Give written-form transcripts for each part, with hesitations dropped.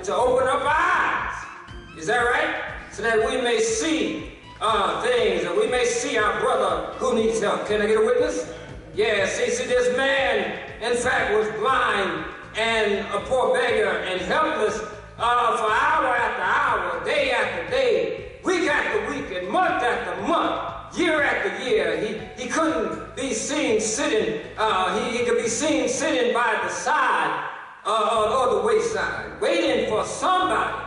to open up our eyes. Is that right? So that we may see things, and we may see our brother who needs help. Can I get a witness? Yeah, see, this man, in fact, was blind and a poor beggar and helpless for hour after hour, day after day, week after week, and month after month, year after year. He couldn't be seen sitting, he could be seen sitting by the side or the wayside, waiting for somebody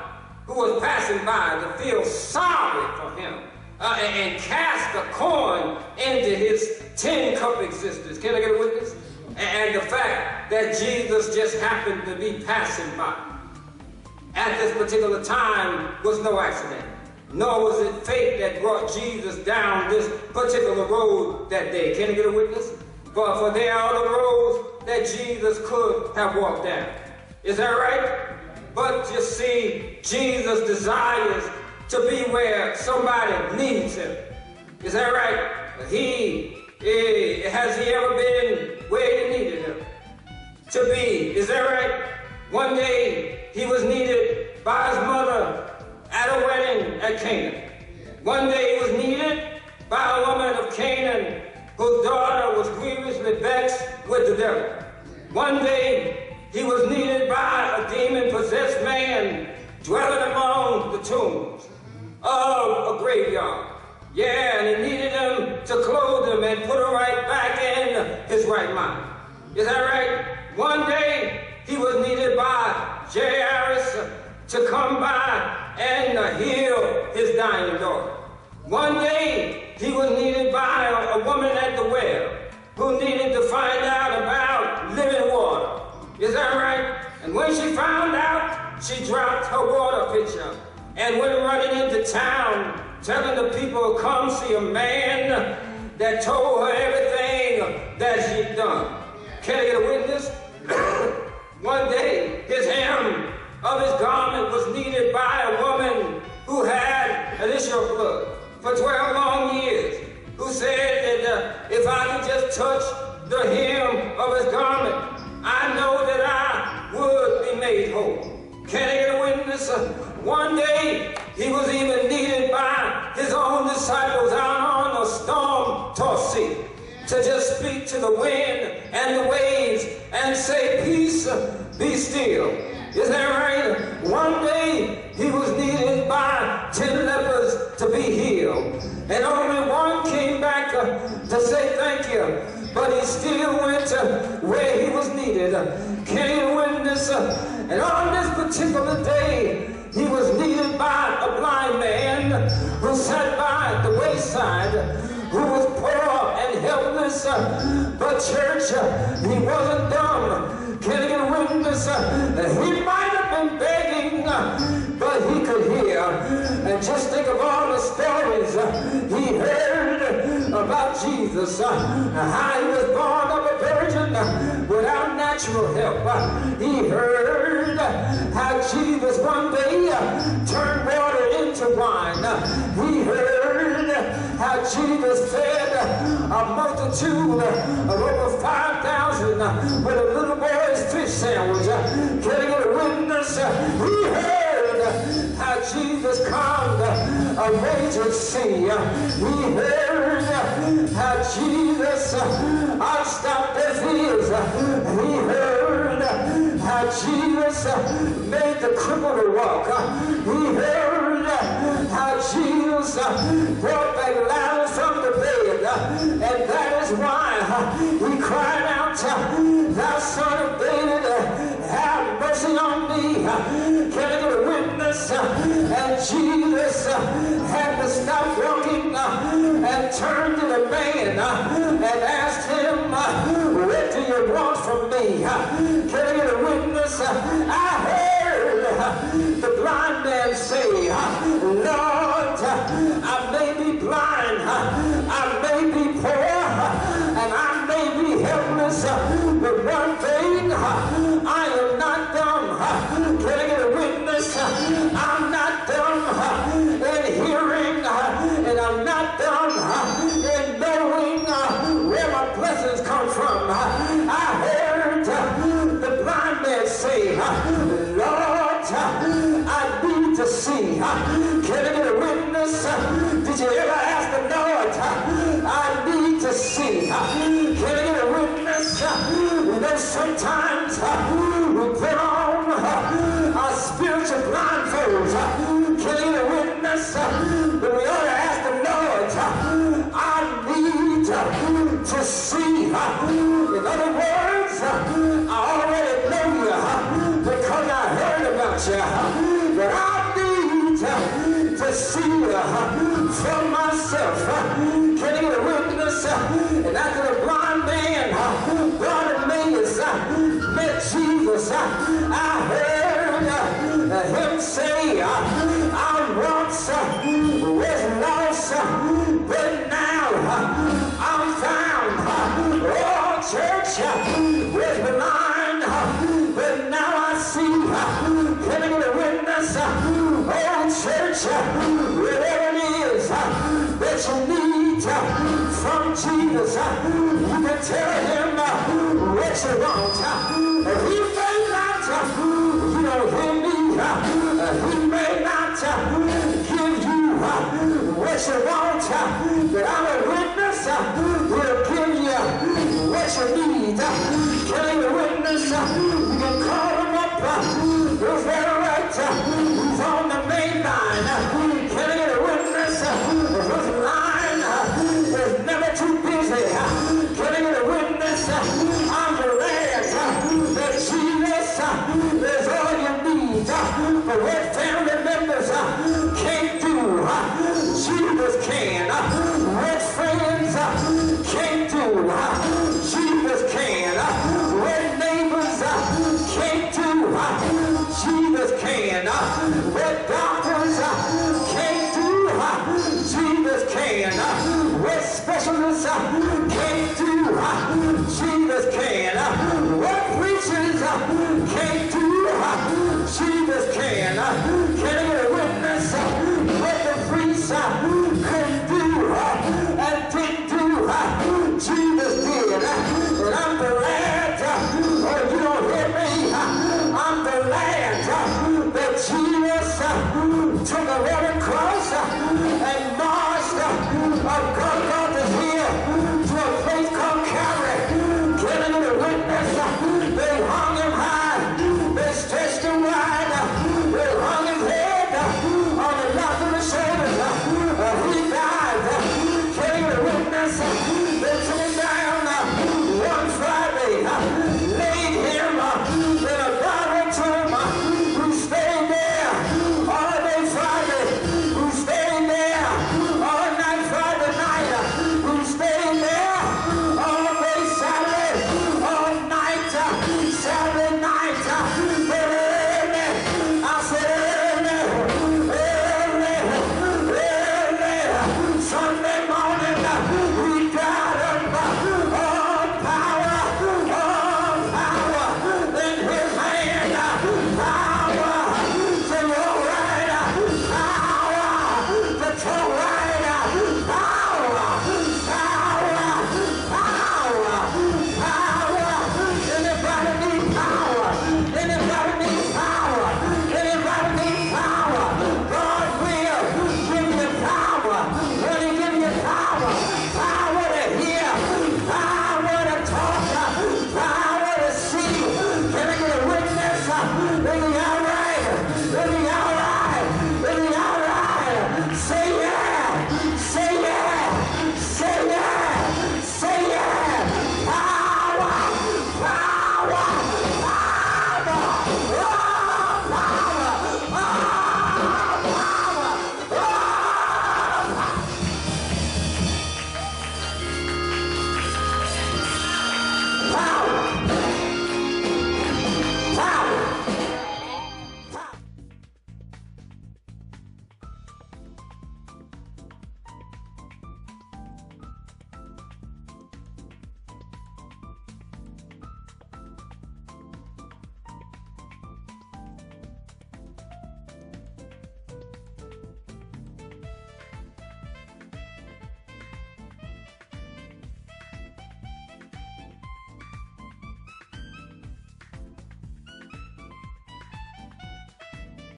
who was passing by to feel sorry for him and cast a coin into his 10-cup existence. Can I get a witness? And the fact that Jesus just happened to be passing by at this particular time was no accident. Nor was it fate that brought Jesus down this particular road that day. Can I get a witness? For there are other roads that Jesus could have walked down. Is that right? But you see, Jesus desires to be where somebody needs him. Is that right? Has he ever been where you needed him to be? Is that right? One day he was needed by his mother at a wedding at Canaan. One day he was needed by a woman of Canaan whose daughter was grievously vexed with the devil. One day he was needed by a demon-possessed man dwelling among the tombs of a graveyard. Yeah, and he needed him to clothe him and put him right back in his right mind. Is that right? One day he was needed by Jairus to come by and heal his dying daughter. One day he was needed by a woman at the well who needed to find out about living water. Is that right? And when she found out, she dropped her water pitcher and went running into town, telling the people, come see a man that told her everything that she'd done. Can I get a witness? One day, his hem of his garment was needed by a woman who had an issue of blood for 12 long years, who said that if I could just touch the hem of his garment, I know that I would be made whole. Can I get a witness? One day, he was even needed by his own disciples out on a storm-tossed sea to just speak to the wind and the waves and say, peace, be still. Is that right? One day, he was needed by 10 lepers to be healed. And only one came back to say thank you. But he still went where he was needed. Can you witness? And on this particular day, he was needed by a blind man who sat by the wayside, who was poor and helpless. But church, he wasn't dumb. Can you get a witness? He might have been begging, but he could hear. And just think of all the stories he heard about Jesus, how he was born of a virgin without natural help. He heard how Jesus one day turned water into wine. He heard how Jesus fed a multitude of over 5,000 with a little boy's fish sandwich. Can I get a witness? He heard how Jesus calmed a raging sea. He heard how Jesus unstopped his ears. He heard how Jesus made the cripple to walk. He heard how Jesus brought back Lazarus from the bed. And that is why he cried out, thou son of David, have mercy on me. Can I get a witness? And Jesus had to stop walking and turn to the man and asked him, what do you want from me? Can I get a witness? I heard the blind man say, Lord, I may be blind, I may be poor, and I may be helpless, but one thing, I am not dumb. Can I get a witness? I'm not dumb in hearing, and I'm not dumb in knowing where my blessings come from. I heard the blind man say, need to see. Can I get a witness? Did you ever ask the Lord? I need to see. Can I get a witness? You know, sometimes we put on our spiritual blindfolds. Can I get a witness? But we ought to ask the Lord, I need to see. In other words, I already know you because I heard about you. But I need to see for myself. Can I get a witness? And after the blind man, Bartimaeus, met Jesus, I heard him say, I once was lost, but now I'm found. Oh, church, was blind, but now I see. Can I get a witness? Oh, church, whatever it is that you need from Jesus, you can tell him what you want. He may not, you don't hear me, he may not give you what you want, but I'm a witness, he'll give you what you need. Can I get a witness? You can call him up, is that right? He's on the main line. Can I get a witness? His line is never too busy. Can I get a witness? I'm glad that Jesus is all you need. But what family members can't do, Jesus can. What friends can't do, Jesus can. What neighbors can't do, Jesus can. What doctors can't do, Jesus can. What specialists can't do, Jesus can. What preachers can't do, Jesus can. Can I get a witness? What the priests couldn't do and didn't do, Jesus did. And I'm glad, oh, you don't hear me, I'm glad that Jesus took a Roman cross and